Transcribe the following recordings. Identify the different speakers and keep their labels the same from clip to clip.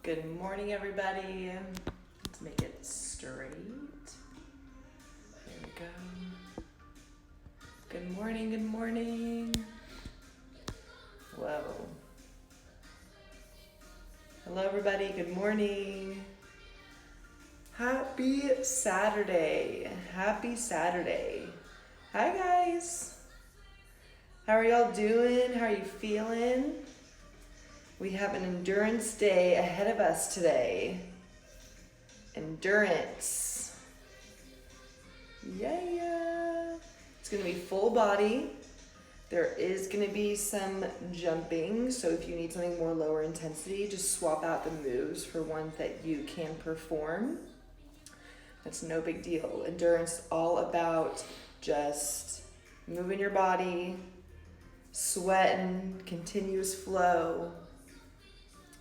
Speaker 1: Good morning, everybody. Let's make it straight. There we go. Good morning, good morning. Whoa. Hello, everybody. Good morning. Happy Saturday. Happy Saturday. Hi, guys. How are y'all doing? How are you feeling? We have an endurance day ahead of us today. Endurance. Yeah. It's gonna be full body. There is gonna be some jumping, so if you need something more lower intensity, just swap out the moves for ones that you can perform. That's no big deal. Endurance is all about just moving your body, sweating, continuous flow.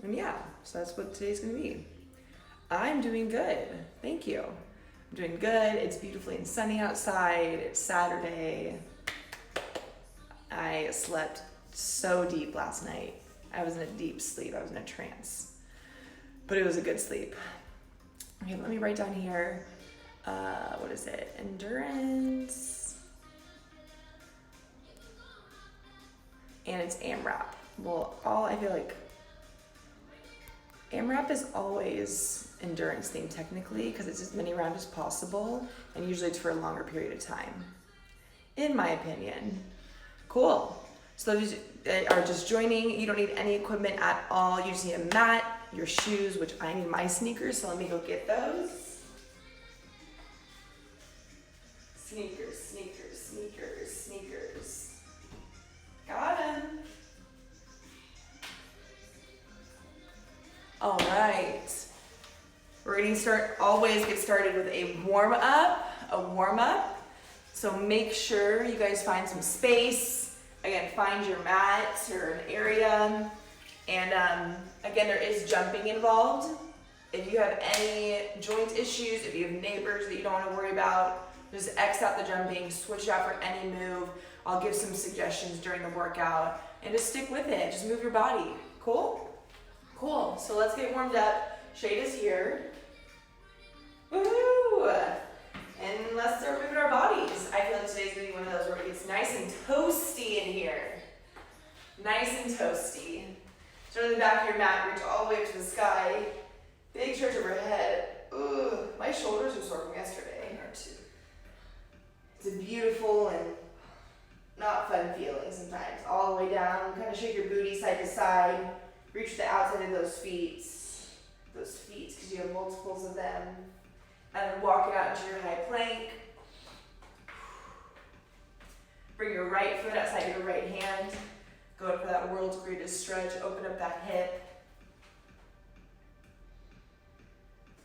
Speaker 1: And yeah, so that's what today's gonna be. I'm doing good, thank you. I'm doing good, it's beautifully and sunny outside, it's Saturday. I slept so deep last night. I was in a deep sleep, I was in a trance. But it was a good sleep. Okay, let me write down here, what is it? Endurance. And it's Amrap. Well, I feel like Amrap is always endurance themed technically because it's as many rounds as possible and usually it's for a longer period of time, in my opinion. Cool. So those are just joining. You don't need any equipment at all. You just need a mat, your shoes, which I need my sneakers, so let me go get those. Sneakers, sneakers, sneakers, sneakers. Got them. All right, we're going to always get started with a warm-up. So make sure you guys find some space. Again, find your mat or an area. And again, there is jumping involved. If you have any joint issues, if you have neighbors that you don't want to worry about, just X out the jumping, switch it out for any move. I'll give some suggestions during the workout and just stick with it. Just move your body. Cool? Cool, so let's get warmed up. Shade is here. Woohoo! And let's start moving our bodies. I feel like today's gonna be one of those where it gets nice and toasty in here. Nice and toasty. Turn the back of your mat, reach all the way up to the sky. Big stretch overhead. Ugh, my shoulders are sore from yesterday. Mine are too. It's a beautiful and not fun feeling sometimes. All the way down, kind of shake your booty side to side. Reach the outside of those feet, because you have multiples of them. And then walk it out into your high plank. Bring your right foot outside your right hand. Go up for that world's greatest stretch. Open up that hip.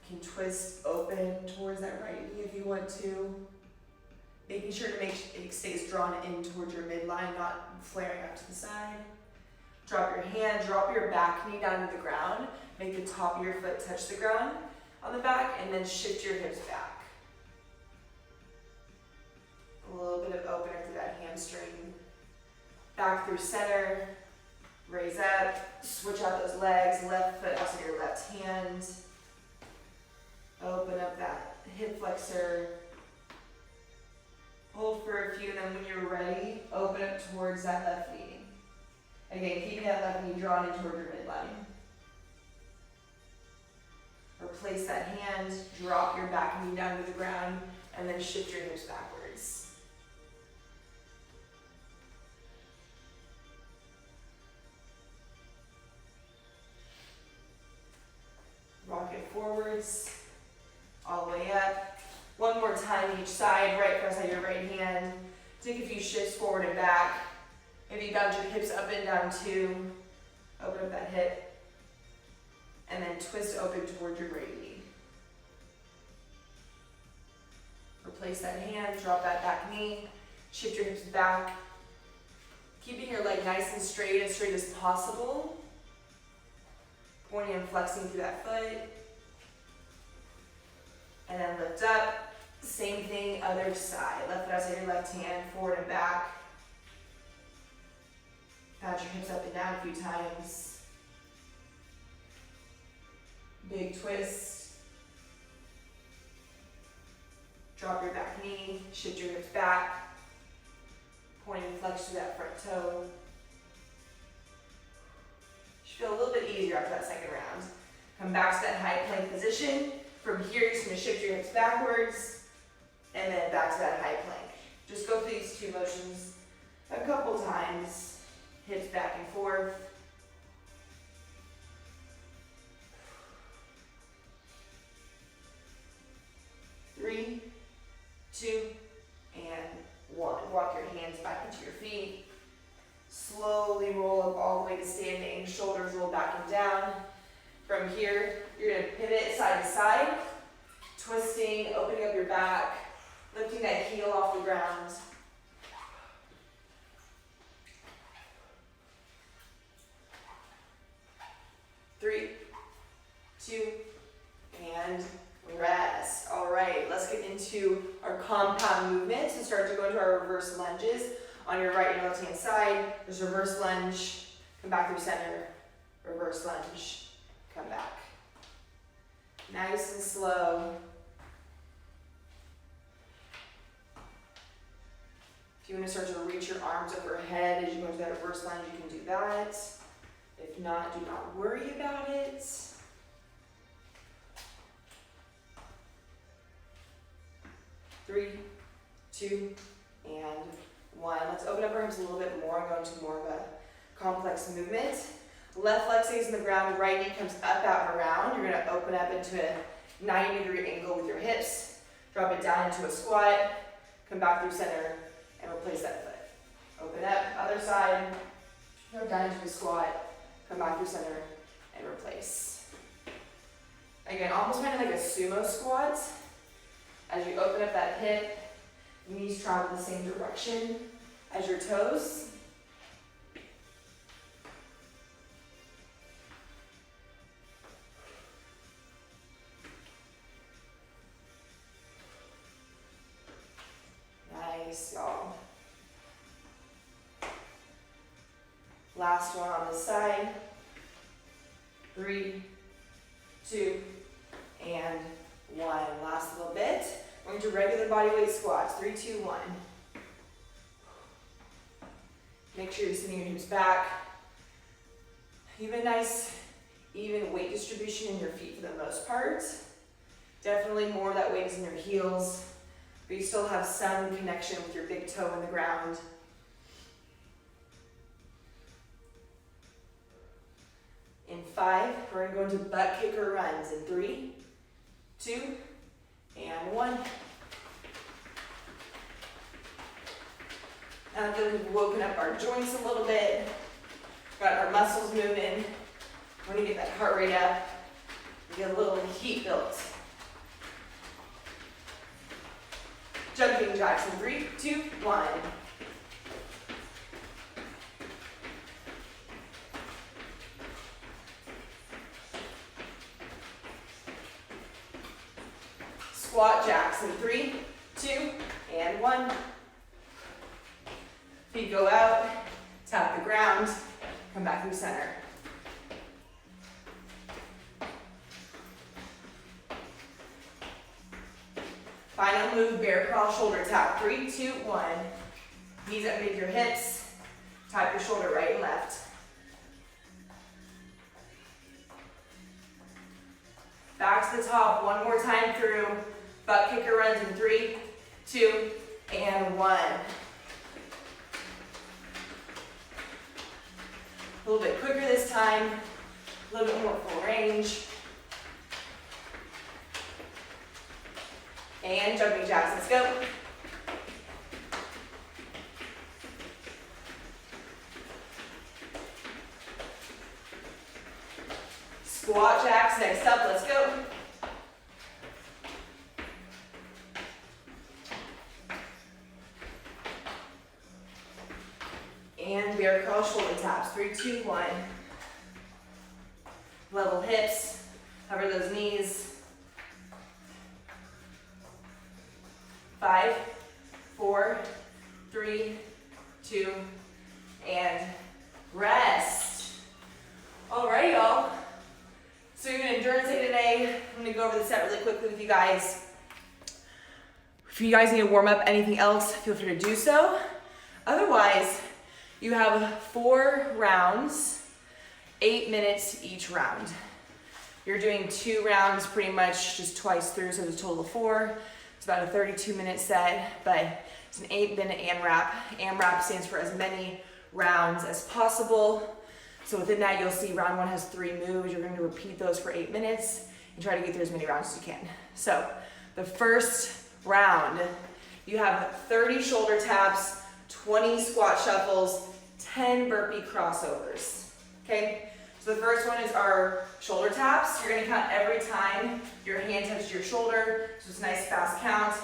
Speaker 1: You can twist open towards that right knee if you want to. Making sure to make sure it stays drawn in towards your midline, not flaring out to the side. Drop your hand, drop your back knee down to the ground. Make the top of your foot touch the ground on the back, and then shift your hips back. A little bit of opener through that hamstring. Back through center. Raise up. Switch out those legs. Left foot outside your left hand. Open up that hip flexor. Hold for a few, and then when you're ready, open up towards that left knee. Again, keeping that left knee drawn in toward your midline. Replace that hand, drop your back knee down to the ground, and then shift your hips backwards. Rock it forwards, all the way up. One more time each side, right foot outside your right hand. Take a few shifts forward and back. If you bounce your hips up and down too, open up that hip, and then twist open towards your right knee. Replace that hand, drop that back knee, shift your hips back, keeping your leg nice and straight as possible, pointing and flexing through that foot, and then lift up, same thing, other side, left foot outside your left hand, forward and back. Bounce your hips up and down a few times. Big twist. Drop your back knee, shift your hips back. Point and flex to that front toe. Should feel a little bit easier after that second round. Come back to that high plank position. From here, you're just gonna shift your hips backwards and then back to that high plank. Just go through these two motions a couple times. Hips back and forth. Three, two, and one. Walk your hands back into your feet. Slowly roll up all the way to standing. Shoulders roll back and down. From here, you're gonna pivot side to side, twisting, opening up your back, lifting that heel off the ground. Three, two, and rest. All right, let's get into our compound movements and start to go into our reverse lunges. On your right and left hand side, there's reverse lunge, come back through center, reverse lunge, come back. Nice and slow. If you want to start to reach your arms overhead as you go into that reverse lunge, you can do that. If not, do not worry about it. Three, two, and one. Let's open up our hips a little bit more and go into more of a complex movement. Left leg stays on the ground, right knee comes up, out, and around. You're gonna open up into a 90-degree angle with your hips. Drop it down into a squat. Come back through center and replace that foot. Open up, other side. Go down into a squat. Come back through center and replace. Again, almost kind of like a sumo squat. As you open up that hip, knees travel the same direction as your toes. Nice, y'all. Last one on this side. 3, 2, and 1. Last little bit. We're going to regular body weight squats. 3, 2, 1. Make sure you're sending your hips back. You have a nice, even weight distribution in your feet for the most part. Definitely more of that weight is in your heels, but you still have some connection with your big toe in the ground. In 5, we're going to go into butt kicker runs. In 3, 2, and 1. Now that we've woken up our joints a little bit, got our muscles moving, we're going to get that heart rate up, get a little heat built. Jumping jacks in 3, 2, 1. Squat jacks in 3, 2, and 1. Feet go out, tap the ground, come back through center. Final move, bear crawl, shoulder tap. 3, 2, 1. Knees underneath your hips, tap your shoulder right and left. Back to the top, one more time through. Butt kicker runs in 3, 2, and 1. A little bit quicker this time, a little bit more full range. And jumping jacks, let's go. Squat jacks next up, let's go. And bear crawl, shoulder taps. 3, 2, 1. Level hips, cover those knees. 5, 4, 3, 2, and rest. All right, y'all. So you're gonna endurance day today. I'm gonna go over the set really quickly with you guys. If you guys need to warm up anything else, feel free to do so. Otherwise, you have 4 rounds, 8 minutes each round. You're doing 2 rounds pretty much just twice through, so there's a total of 4. It's about a 32-minute set, but it's an 8-minute Amrap. Amrap stands for as many rounds as possible. So within that, you'll see round 1 has 3 moves. You're going to repeat those for 8 minutes and try to get through as many rounds as you can. So the first round, you have 30 shoulder taps, 20 squat shuffles, 10 burpee crossovers, okay? So the first one is our shoulder taps. You're gonna count every time your hand touches your shoulder. So it's a nice fast count.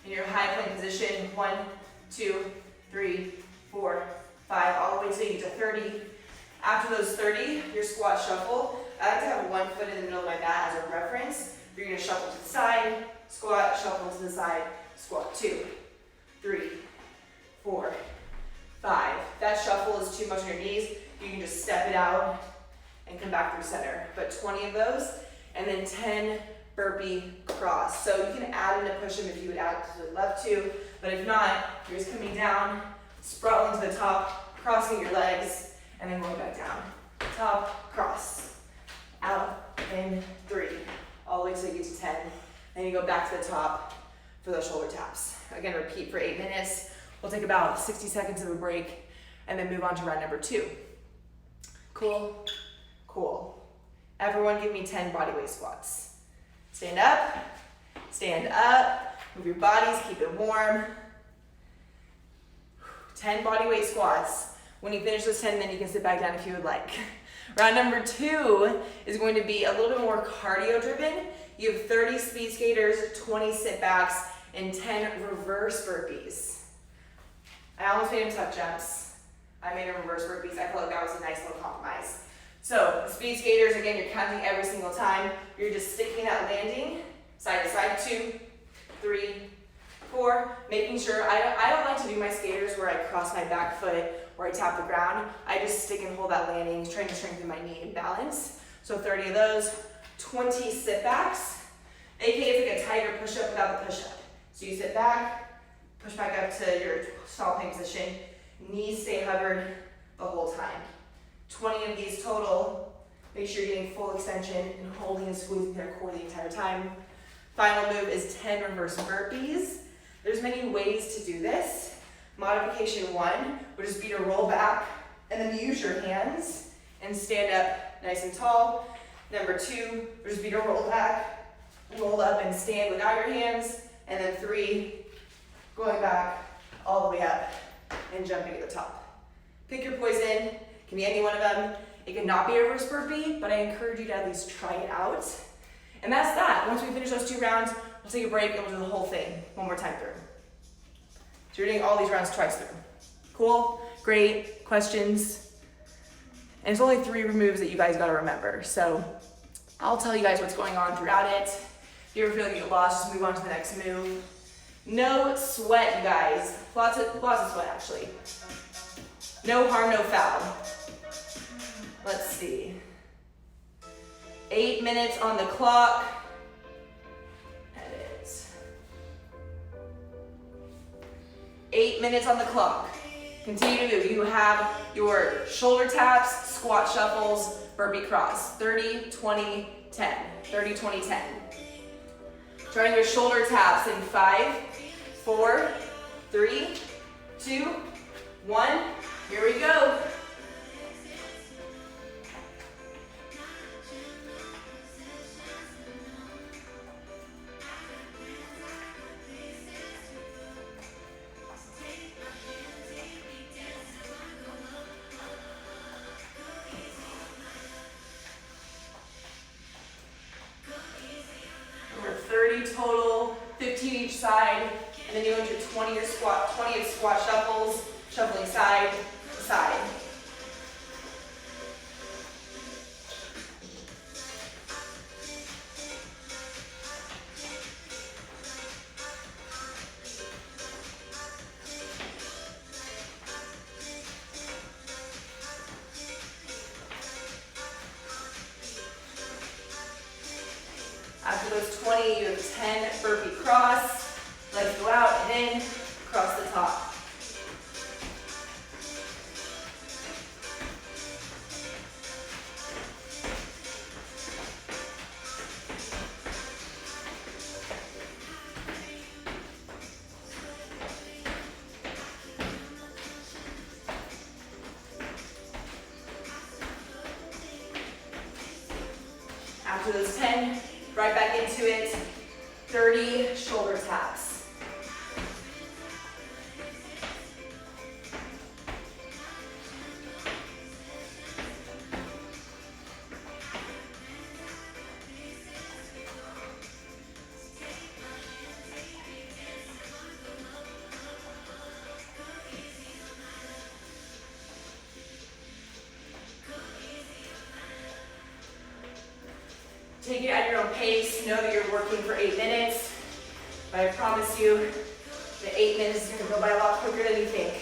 Speaker 1: In your high plank position, 1, 2, 3, 4, 5, all the way till you get to 30. After those 30, your squat shuffle. I like to have 1 foot in the middle of my mat as a reference. You're gonna shuffle to the side, squat, shuffle to the side, squat 2, 3, 4, 5. If that shuffle is too much on your knees, you can just step it out and come back through center. But 20 of those, and then 10 burpee cross. So you can add in a push-up if you would love to, but if not, you're just coming down, sprawling to the top, crossing your legs, and then going back down. Top, cross, out, in, 3, all the way till you get to 10. Then you go back to the top for those shoulder taps. Again, repeat for 8 minutes. We'll take about 60 seconds of a break, and then move on to round number 2. Cool? Cool. Everyone give me 10 bodyweight squats. Stand up, move your bodies, keep it warm. 10 bodyweight squats. When you finish those 10, then you can sit back down if you would like. Round number 2 is going to be a little bit more cardio driven. You have 30 speed skaters, 20 sit backs, and 10 reverse burpees. I almost made them tuck jumps. I made them reverse burpees. I felt like that was a nice little compromise. So the speed skaters, again, you're counting every single time. You're just sticking that landing side to side, 2, 3, 4, making sure, I don't like to do my skaters where I cross my back foot, where I tap the ground. I just stick and hold that landing, trying to strengthen my knee and balance. So 30 of those, 20 sit backs, aka it's like a tiger push-up without the push-up. So you sit back, push back up to your stall plank position, knees stay hovered the whole time. 20 of these total. Make sure you're getting full extension and holding and squeezing their core the entire time. Final move is 10 reverse burpees. There's many ways to do this. Modification 1 would just be to roll back and then use your hands and stand up nice and tall. Number 2 would just be to roll back, roll up and stand without your hands. And then 3, going back all the way up and jumping to the top. Pick your poison. Can be any one of them. It cannot be a reverse burpee, but I encourage you to at least try it out. And that's that. Once we finish those 2 rounds, we'll take a break and we'll do the whole thing one more time through. So you're doing all these rounds twice through. Cool? Great. Questions? And it's only 3 moves that you guys gotta remember. So I'll tell you guys what's going on throughout it. If you ever feel like you get lost, just move on to the next move. No sweat, you guys. Lots of sweat, actually. No harm, no foul. Let's see. 8 minutes on the clock. Edit. 8 minutes on the clock. Continue to do. You have your shoulder taps, squat shuffles, burpee cross. 30, 20, 10. 30, 20, 10. Trying your shoulder taps in 5, 4, 3, 2, 1. Here we go. We're 30 total, 15 each side, and then you go into 20 of squat shuffles, shuffling side to side. those 20, you have 10 burpee cross. Legs go out and in, across the top. After those 10, right back into it, 30 shoulder taps. Take it at your own pace. Know that you're working for 8 minutes, but I promise you that 8 minutes is going to go by a lot quicker than you think.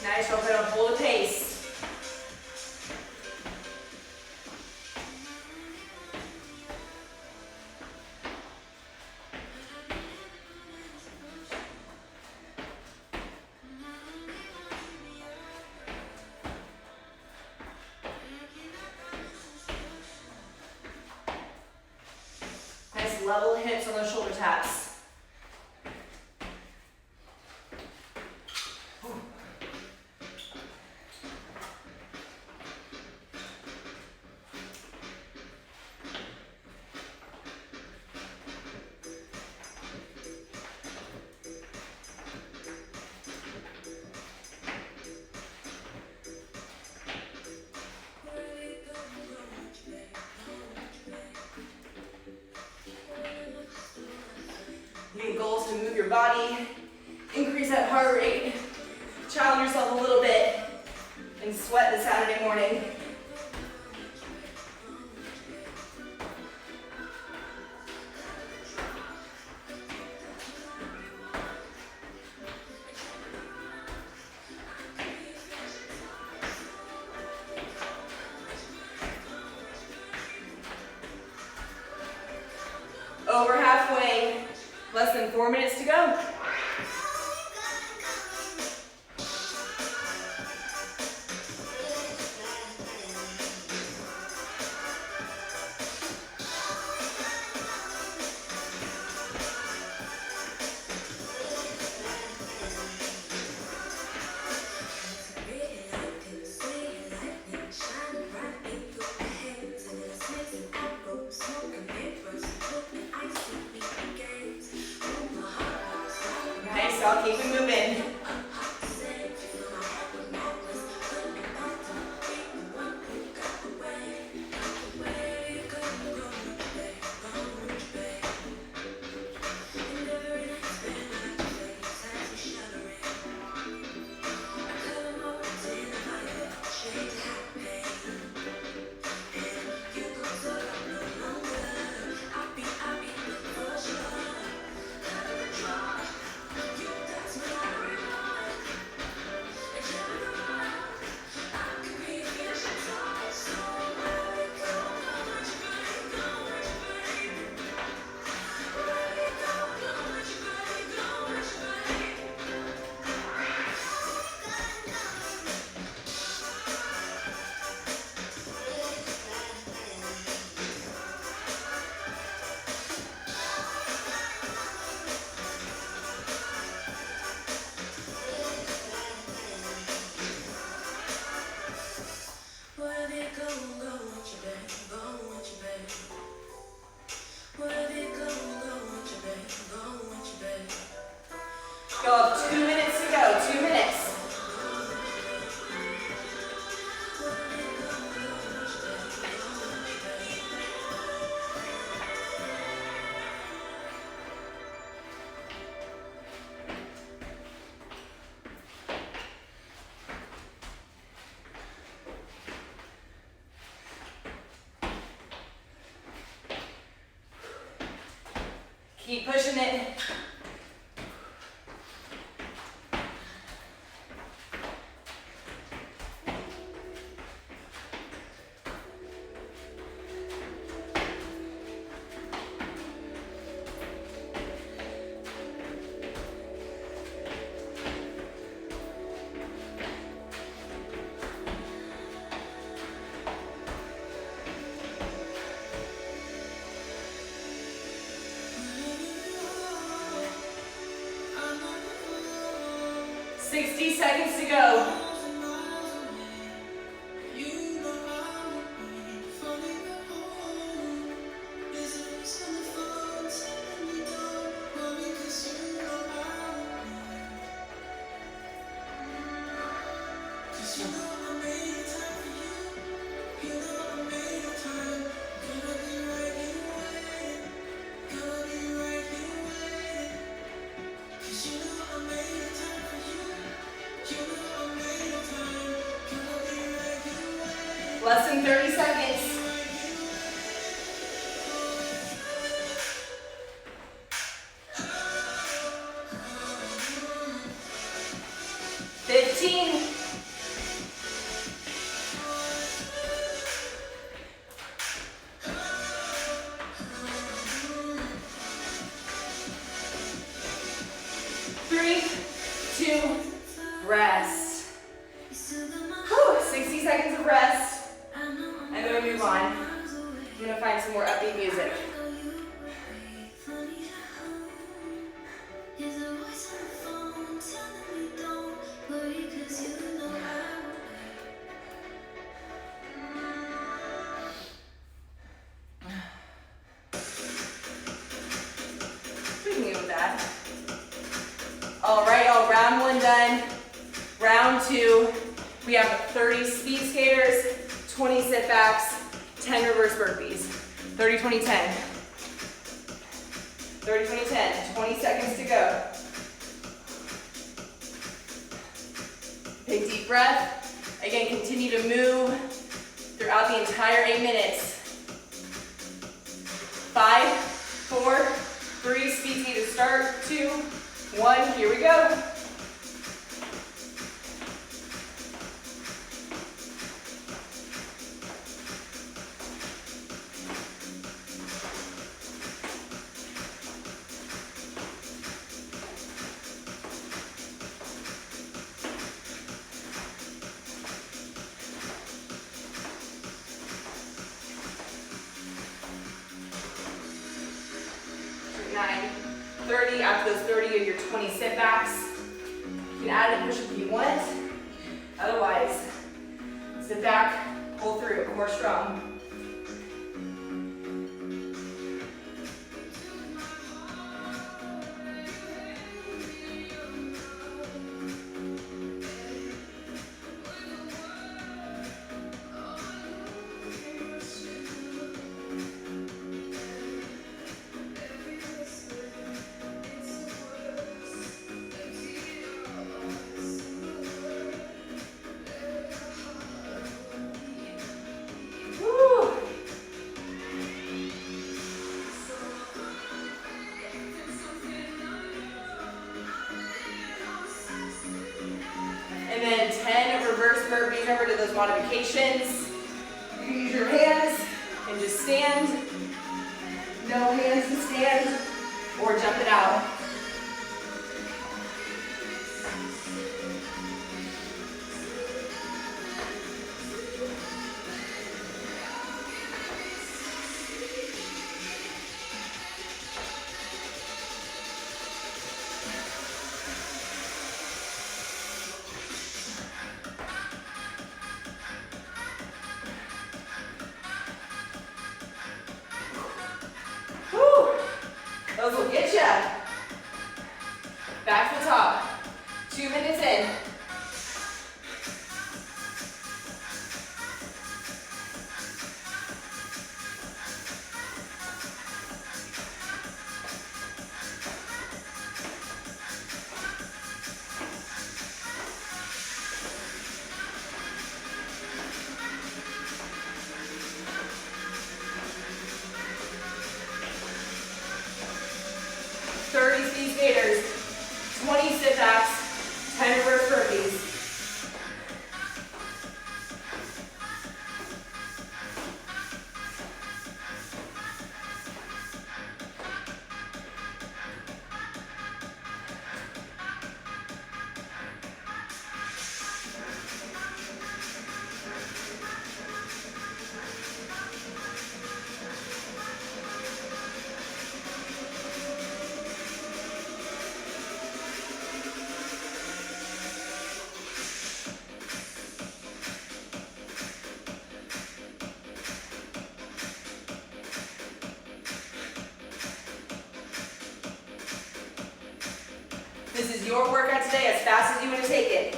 Speaker 1: Nice, open up, hold the pace. Nice level hips on those shoulder taps. Your goal is to move your body, increase that heart rate, challenge yourself a little bit, and sweat this Saturday morning. Over halfway, less than 4 minutes to go. Nice, y'all, keep it moving. pushing it. Seconds to go. Less than 30 seconds. Rest. Whew, 60 seconds of rest. And then we move on. I'm going to find some more upbeat music. We can go with that. All right, y'all, round one done. Round two, we have 30 speed skaters, 20 sit backs, 10 reverse burpees. 30, 20, 10. 30, 20, 10. 20 seconds to go. Take deep breath. Again, continue to move throughout the entire 8 minutes. 5, 4, 3, speed skate to start. 2, 1, here we go. Nine, 30, after those 30 of your 20 sit backs. You can add a push-up if you want. Otherwise, sit back, pull through, core strong. And then 10 reverse burpees. Remember, to those modifications, you can use your hands and just stand. No hands to stand, or jump it out. Those will get you. skaters. 20 sit-backs, 10 reverse burpees. This is your workout today, as fast as you want to take it.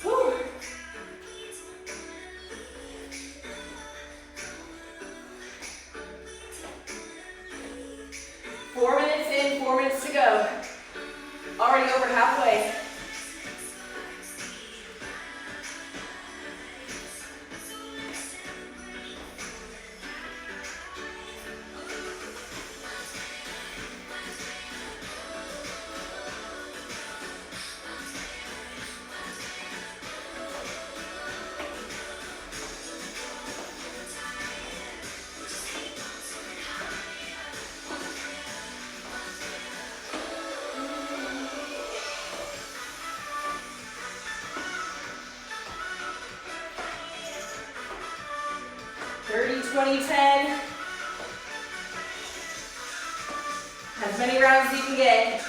Speaker 1: Whew. 4 minutes in, 4 minutes to go. Already over halfway. Thirty, 20, 10. As many rounds as you can get.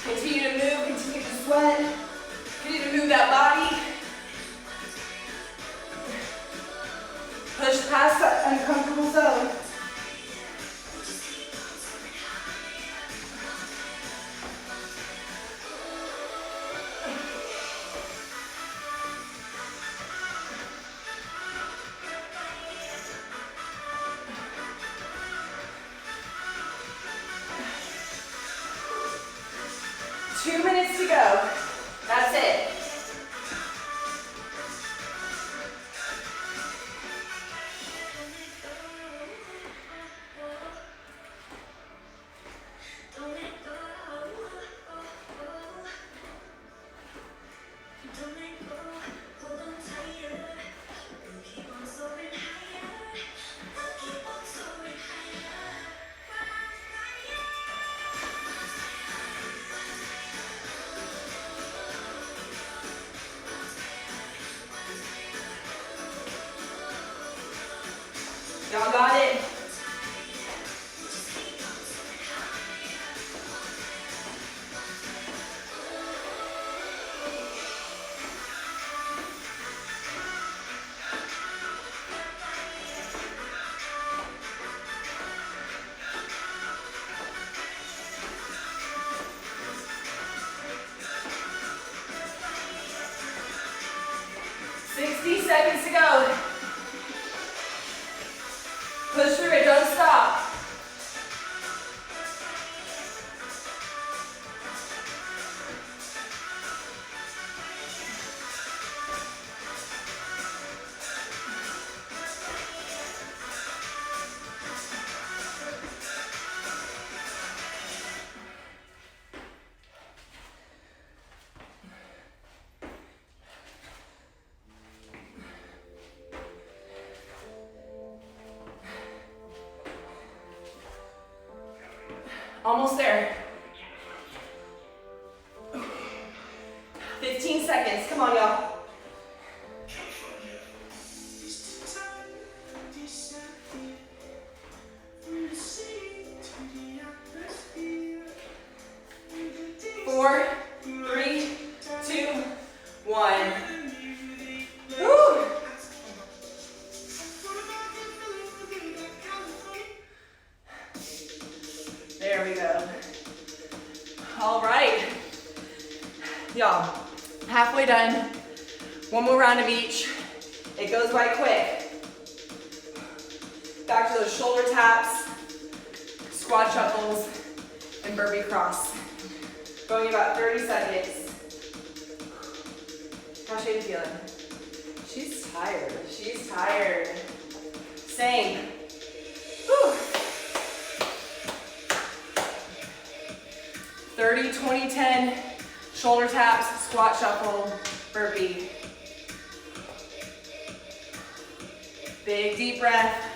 Speaker 1: Continue to move, continue to sweat, continue to move that body. Push past that uncomfortable zone. Two minutes to go. That's it. Y'all got it? Seconds to go. Push through it, don't stop. Almost there. 15 seconds. Come on, y'all. Four, three, two, one. Woo. There we go. All right. Y'all, halfway done. One more round of each. It goes by quick. Back to those shoulder taps, squat shuffles, and burpee cross. Going about 30 seconds. How's Shady feeling? She's tired. She's tired. Same. Whew. 30, 20, 10. Shoulder taps, squat shuffle, burpee. Big deep breath.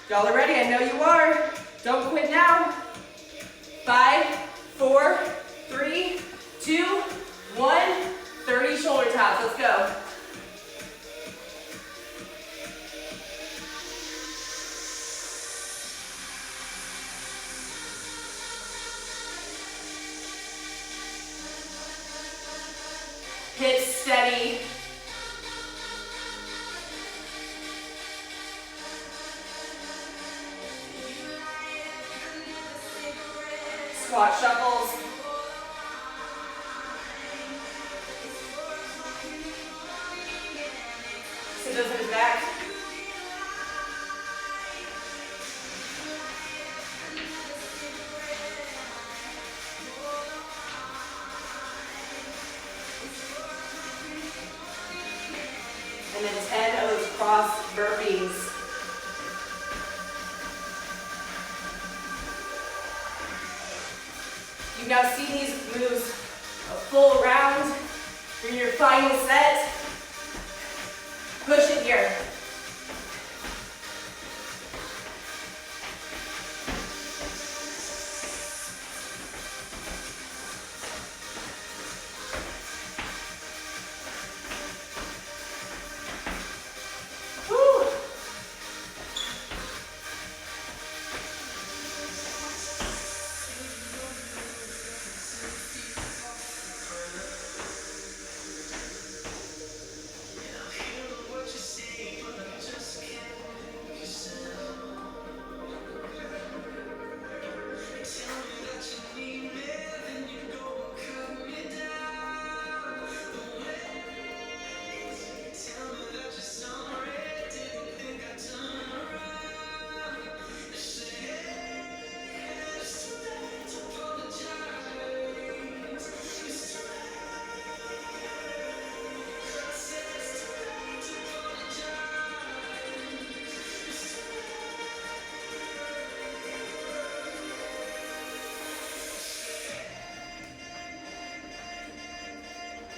Speaker 1: Y'all are ready, I know you are. Don't quit now. 5, 4, 3, 2, 1. 30 shoulder taps, let's go. Hips steady. Squat shuffles. Sit those hips back. And then 10 of those cross burpees. You've now seen these moves a full round. For your final set, push it here.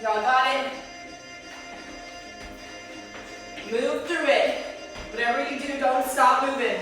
Speaker 1: Y'all got it? Move through it. Whatever you do, don't stop moving.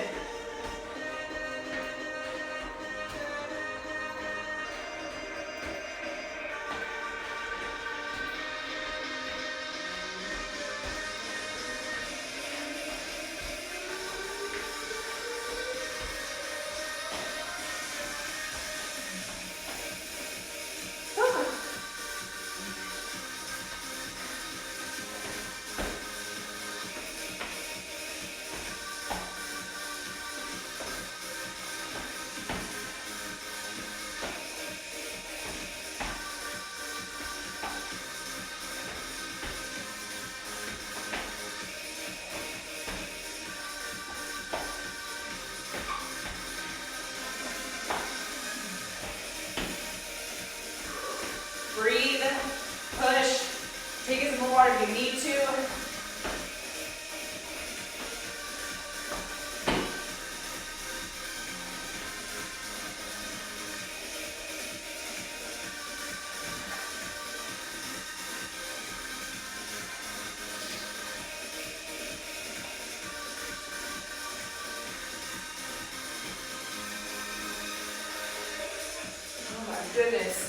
Speaker 1: goodness.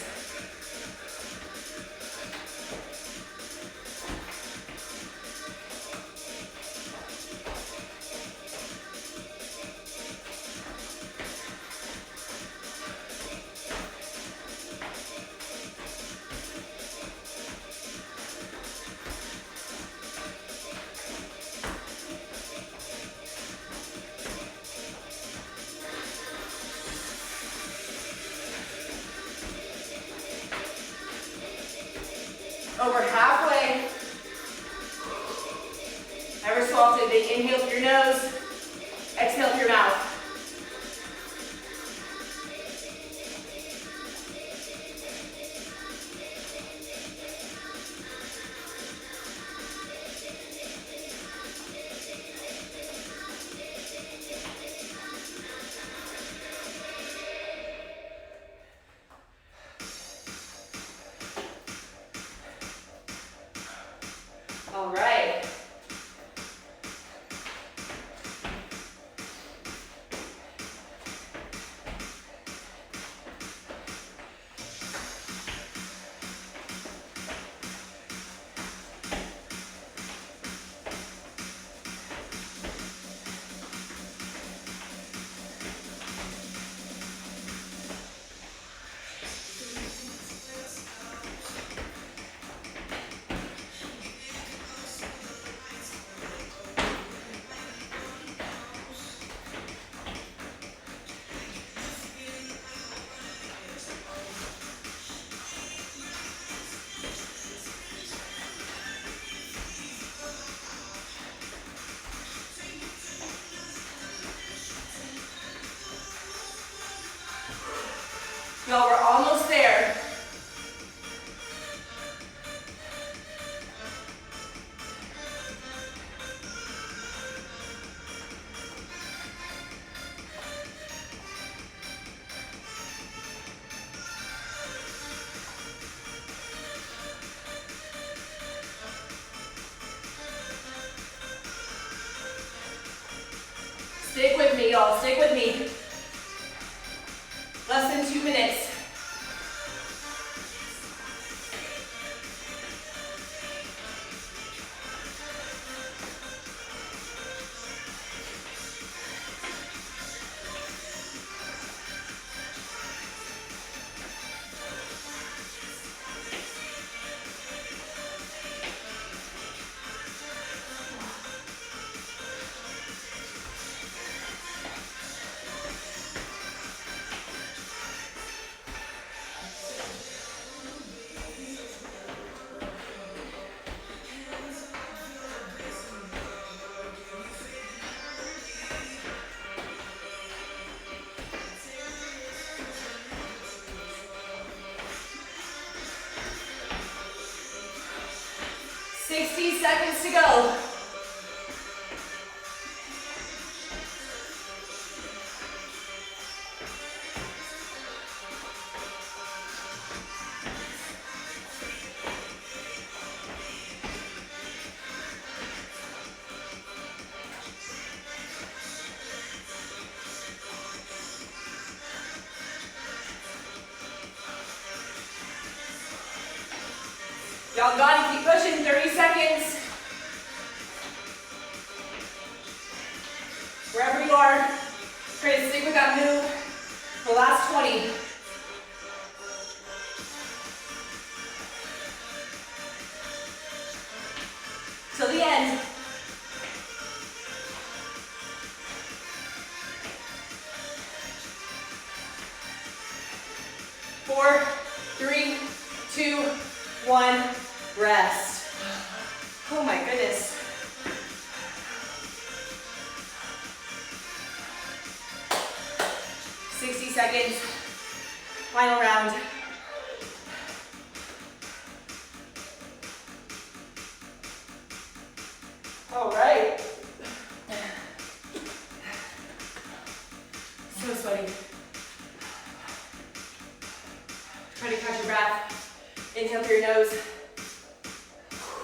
Speaker 1: Over halfway. Ever so often, big inhale through your nose, exhale through your mouth. All right. Y'all, we're almost there. Stick with me, y'all, stick with me. Less than 2 minutes. Seconds to go. Y'all got it, keep pushing, 30 seconds. Wherever you are, try to stick with that move for the last 20. Till the end. 4, 3, 2, 1, rest. Oh my goodness. Seconds, final round. All right. So sweaty. Try to catch your breath. Inhale through your nose.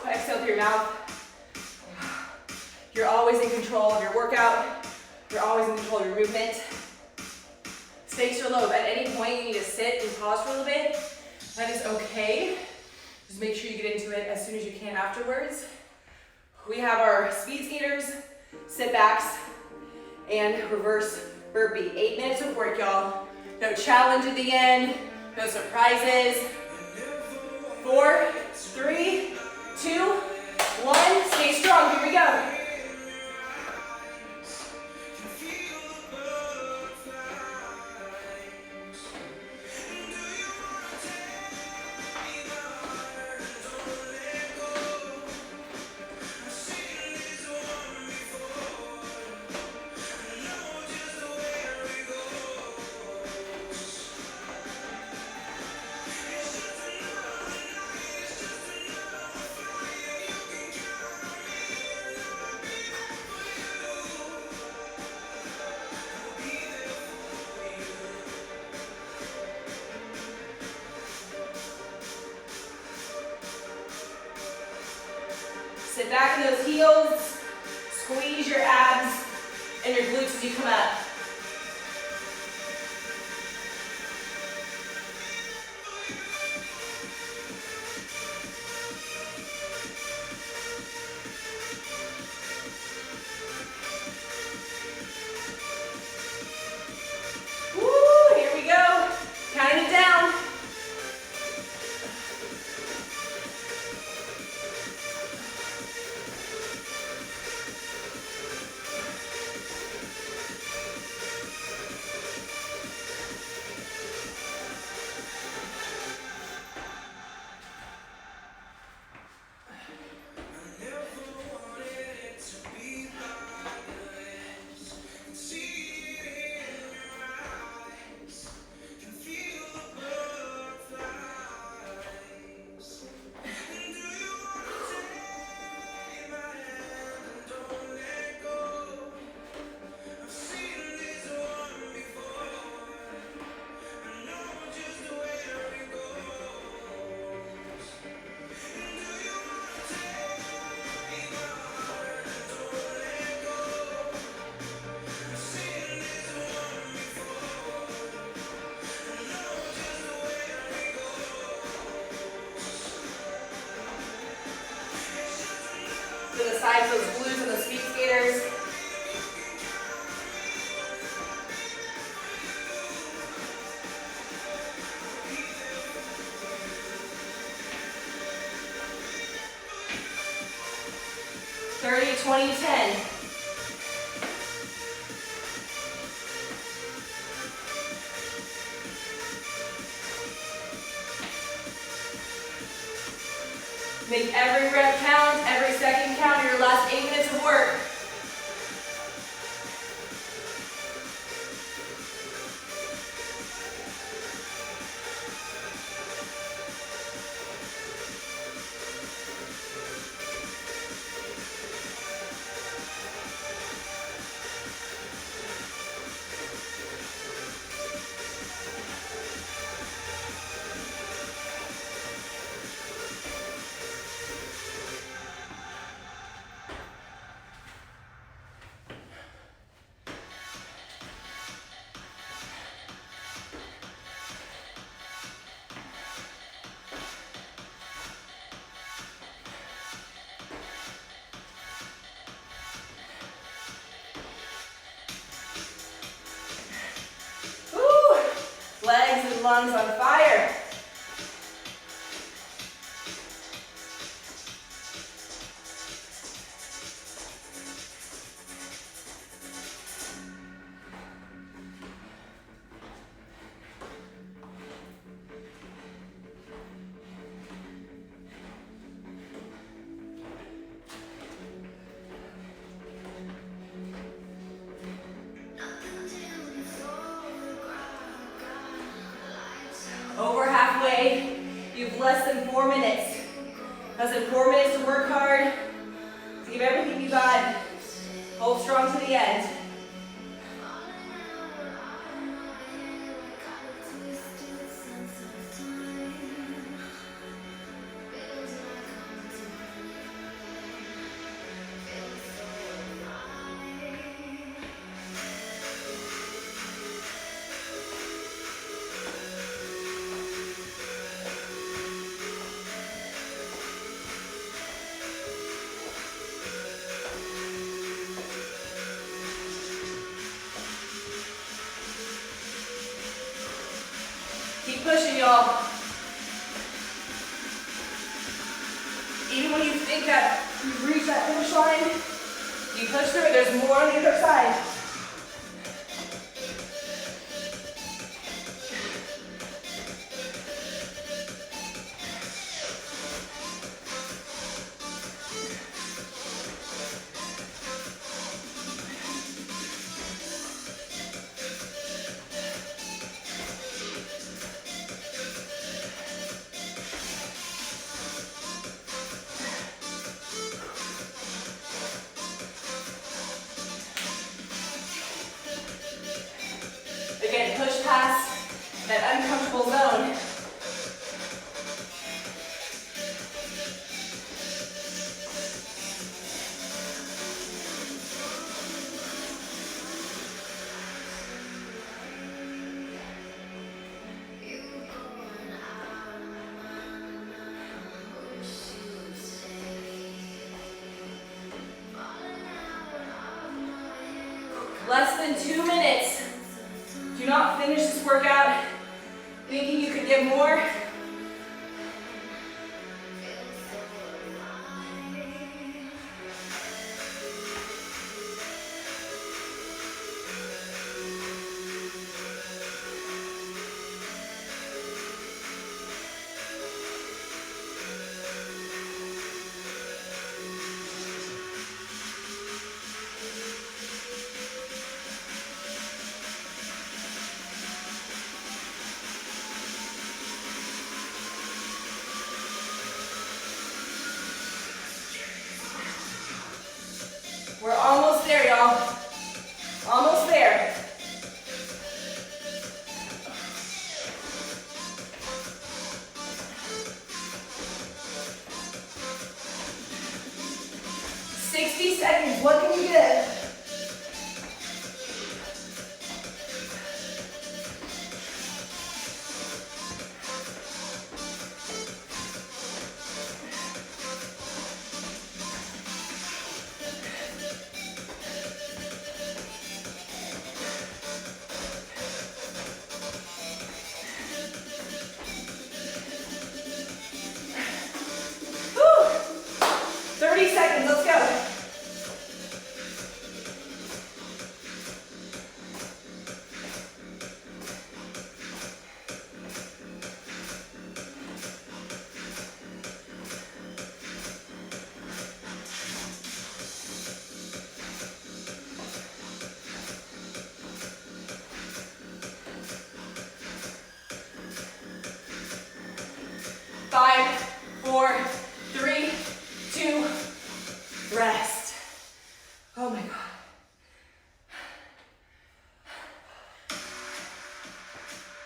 Speaker 1: Exhale through your mouth. You're always in control of your workout. You're always in control of your movement. Stakes are low. If at any point you need to sit and pause for a little bit, that is okay. Just make sure you get into it as soon as you can afterwards. We have our speed skaters, sit backs, and reverse burpee. 8 minutes of work, y'all. No challenge at the end, no surprises. 4, 3, 2, 1. Stay strong, here we go. Sit back in those heels, squeeze your abs and your glutes as you come up. Woo, here we go. Counting it down. To the sides, those glutes and the speed skaters. Thirty, 20, 10. Make every rep count, every second count, your last 8 minutes of work. Legs and lungs on fire. Over halfway, you have less than 4 minutes. Less than 4 minutes to work hard, to give everything you got. Hold strong to the end. pushing, y'all. Even when you think that you've reached that finish line, you push through it, there's more on the other side. Again, push past that uncomfortable zone. Less than 2 minutes. Do not finish this workout thinking you could get more. We're almost there, y'all. Almost there. Seconds. What can you get? Woo! 30 seconds. Let's go. Five, four, three, two, rest. Oh my God.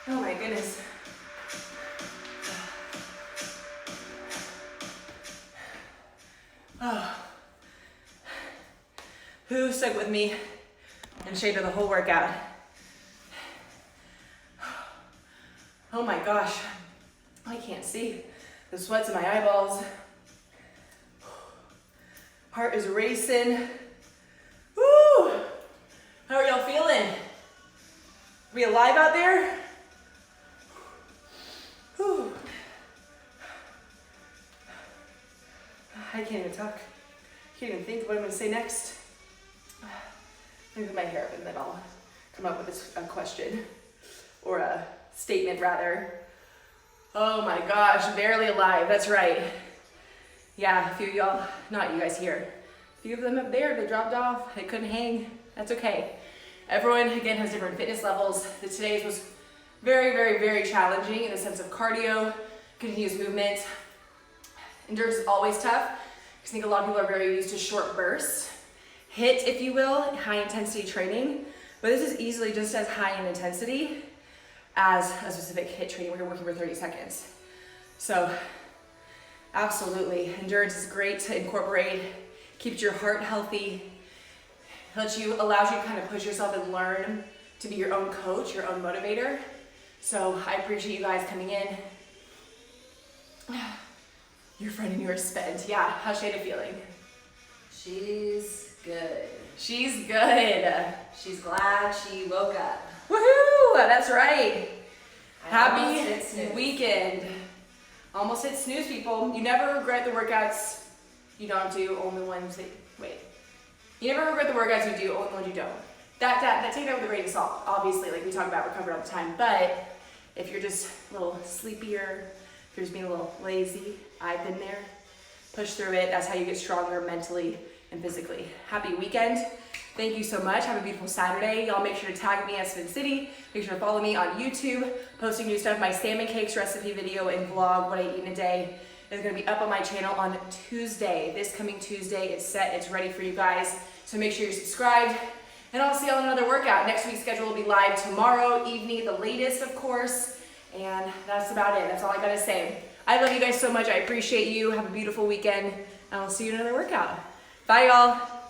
Speaker 1: Oh my goodness. Oh. Who stuck with me and stayed for the whole workout? Oh my gosh. I can't see. The sweat's in my eyeballs. Heart is racing. Woo! How are y'all feeling? Are we alive out there? Whew. I can't even talk. Can't even think of what I'm gonna say next. Let me put my hair up and then I'll come up with a question or a statement rather. Oh my gosh, barely alive, that's right. Yeah, a few of y'all, not you guys here. A few of them up there, they dropped off, they couldn't hang, that's okay. Everyone, again, has different fitness levels. Today's was very, very, very challenging in the sense of cardio, continuous movement. Endurance is always tough, because I think a lot of people are very used to short bursts. HIIT, if you will, high intensity training, but this is easily just as high in intensity as a specific HIIT training where you're working for 30 seconds. So absolutely, endurance is great to incorporate, keeps your heart healthy, allows you to kind of push yourself and learn to be your own coach, your own motivator. So I appreciate you guys coming in. Your friend and yours spent. Yeah, how's Shayna feeling?
Speaker 2: She's good.
Speaker 1: She's good.
Speaker 2: She's glad she woke up.
Speaker 1: Woohoo! That's right.
Speaker 2: Almost hit
Speaker 1: Happy
Speaker 2: snooze.
Speaker 1: weekend. Almost hit snooze, people. You never regret the workouts you don't do, only the ones that, wait. You never regret the workouts you do, only the ones you don't. Take that with a grain of salt. Obviously, like we talk about, we're covered all the time. But if you're just a little sleepier, if you're just being a little lazy, I've been there. Push through it. That's how you get stronger mentally and physically. Happy weekend. Thank you so much. Have a beautiful Saturday. Y'all make sure to tag me at Spin City. Make sure to follow me on YouTube. Posting new stuff. My salmon cakes recipe video and vlog, what I eat in a day, is going to be up on my channel on Tuesday. This coming Tuesday. It's set. It's ready for you guys. So make sure you're subscribed. And I'll see y'all in another workout. Next week's schedule will be live tomorrow evening at the latest, of course. And that's about it. That's all I got to say. I love you guys so much. I appreciate you. Have a beautiful weekend. And I'll see you in another workout. Bye, y'all.